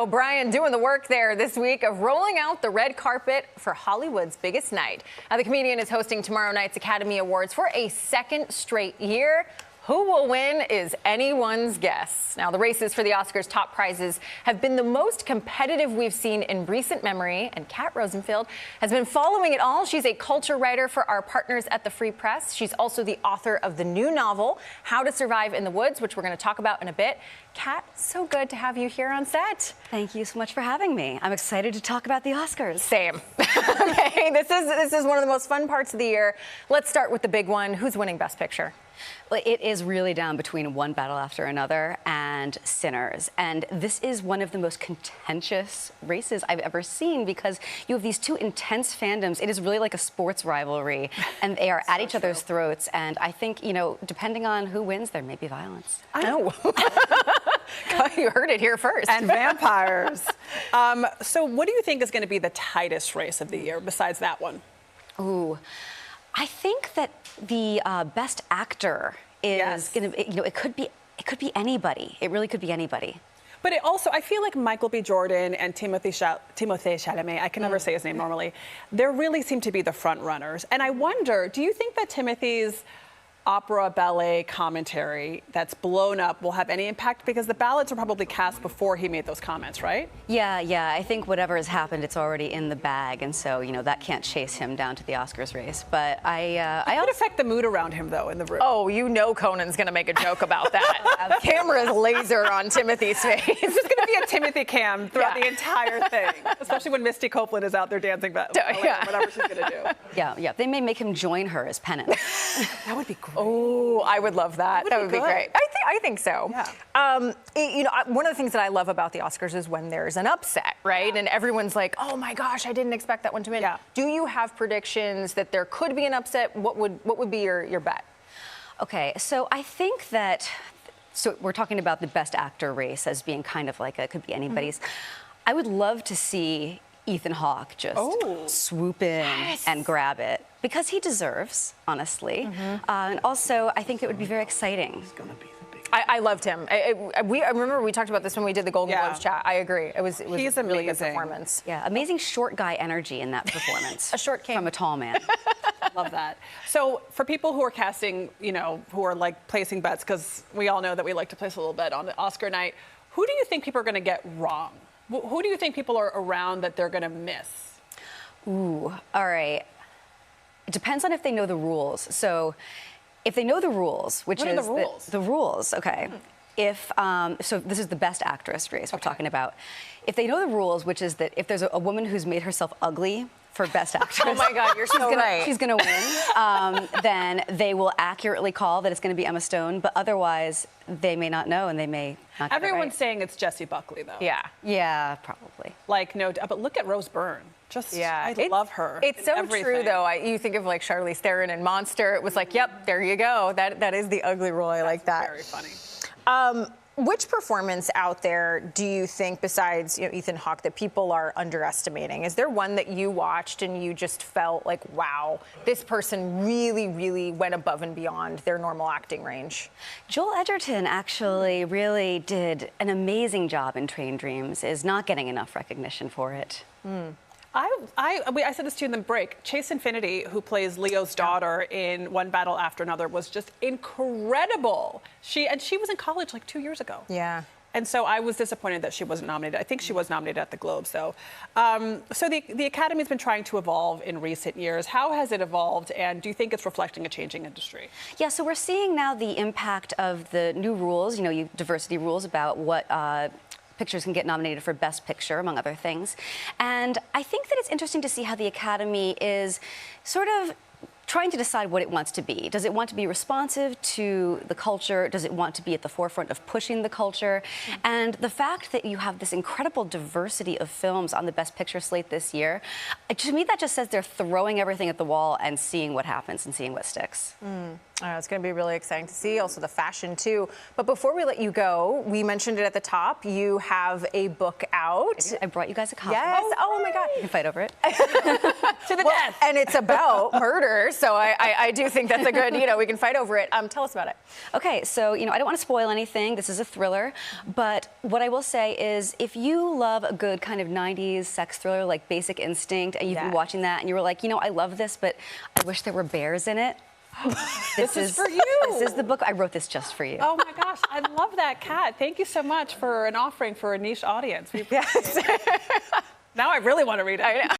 know, Brian doing the work there this week of rolling out the red carpet for Hollywood's biggest night. Now, the comedian is hosting tomorrow night's Academy Awards for a second straight year. Who will win is anyone's guess. Now, the races for the Oscars' top prizes have been the most competitive we've seen in recent memory, and Kat Rosenfield has been following it all. She's a culture writer for our partners at the Free Press. She's also the author of the new novel, How to Survive in the Woods, which we're going to talk about in a bit. Kat, so good to have you here on set. Thank you so much for having me. I'm excited to talk about the Oscars. Same. Okay, this is one of the most fun parts of the year. Let's start with the big one. Who's winning Best Picture? Well, it is really down between One Battle After Another and Sinners. And this is one of the most contentious races I've ever seen because you have these two intense fandoms. It is really like a sports rivalry, and they are at each other's throats. And I think, you know, depending on who wins, there may be violence. I know. You heard it here first. And vampires. So what do you think is going to be the tightest race of the year besides that one? Ooh, I think that the best actor is going to, you know, it could be anybody. It really could be anybody. But it also, I feel like Michael B. Jordan and Timothée Chalamet, I can never say his name normally, they really seem to be the front runners. And I wonder, do you think that Timothy's opera ballet commentary that's blown up will have any impact? Because the ballots were probably cast before he made those comments, right? Yeah. I think whatever has happened, it's already in the bag, and so, you know, that can't chase him down to the Oscars race. But it could affect the mood around him, though, in the room. Oh, you know Conan's going to make a joke about that. Camera's laser on Timothy's face. There's going to be a Timothy cam throughout the entire thing, especially when Misty Copeland is out there dancing, whatever she's going to do. Yeah. They may make him join her as penance. That would be great. Oh, I would love that. That would be great. I think so. Yeah. You know, one of the things that I love about the Oscars is when there's an upset, right? Yeah. And everyone's like, oh my gosh, I didn't expect that one to win. Yeah. Do you have predictions that there could be an upset? What would be your bet? Okay, so I think that, so we're talking about the best actor race as being kind of like it could be anybody's. I would love to see Ethan Hawke just swoop in and grab it, because he deserves, honestly. And also, I think it would be very exciting. I loved him. I remember we talked about this when we did the Golden Globes chat. I agree. It was He's a really good amazing. performance. Yeah, amazing short guy energy in that performance. A short king. From a tall man. Love that. So for people who are casting, you know, who are like placing bets, because we all know that we like to place a little bet on the Oscar night, who do you think people are going to get wrong? Who do you think people are around that they're going to miss? Ooh, all right. It depends on if they know the rules. So if they know the rules, which what is are the rules? The rules, okay. If so this is the best actress race we're talking about. If they know the rules, which is that if there's a woman who's made herself ugly for best actress, Oh my God, you're so right. She's gonna win. Then they will accurately call that it's gonna be Emma Stone, but otherwise they may not know and they may not get it Everyone's right. saying it's Jessie Buckley, though. Yeah, probably. Like, no, but look at Rose Byrne. I love her. It's so true, though. You think of like Charlize Theron and Monster. It was like, yep, there you go. That is the ugly role. I like that. Very funny. Which performance out there do you think, besides Ethan Hawke, that people are underestimating? Is there one that you watched and you just felt like, wow, this person really, really went above and beyond their normal acting range? Joel Edgerton actually really did an amazing job in Train Dreams, is not getting enough recognition for it. I said this to you in the break. Chase Infinity, who plays Leo's daughter in One Battle After Another, was just incredible. She was in college like 2 years ago. Yeah. And so I was disappointed that she wasn't nominated. I think she was nominated at the Globes, though. So the Academy's been trying to evolve in recent years. How has it evolved, and do you think it's reflecting a changing industry? Yeah, so we're seeing now the impact of the new rules, diversity rules about what pictures can get nominated for Best Picture, among other things. And I think that it's interesting to see how the Academy is sort of trying to decide what it wants to be. Does it want to be responsive to the culture? Does it want to be at the forefront of pushing the culture? And the fact that you have this incredible diversity of films on the Best Picture slate this year, to me that just says they're throwing everything at the wall and seeing what happens and seeing what sticks. It's going to be really exciting to see, also the fashion too. But before we let you go, we mentioned it at the top. You have a book out. I brought you guys a copy. Yes. Oh my God. You can fight over it. To the death. And it's about murder, so I do think that's a good, we can fight over it. Tell us about it. Okay, so, I don't want to spoil anything. This is a thriller. But what I will say is if you love a good kind of 90s sex thriller like Basic Instinct, and you've been watching that and you were like, I love this, but I wish there were bears in it. This is for you. This is the book. I wrote this just for you. Oh my gosh, I love that, Kat. Thank you so much for an offering for a niche audience. We appreciate it. Now I really want to read it. I know.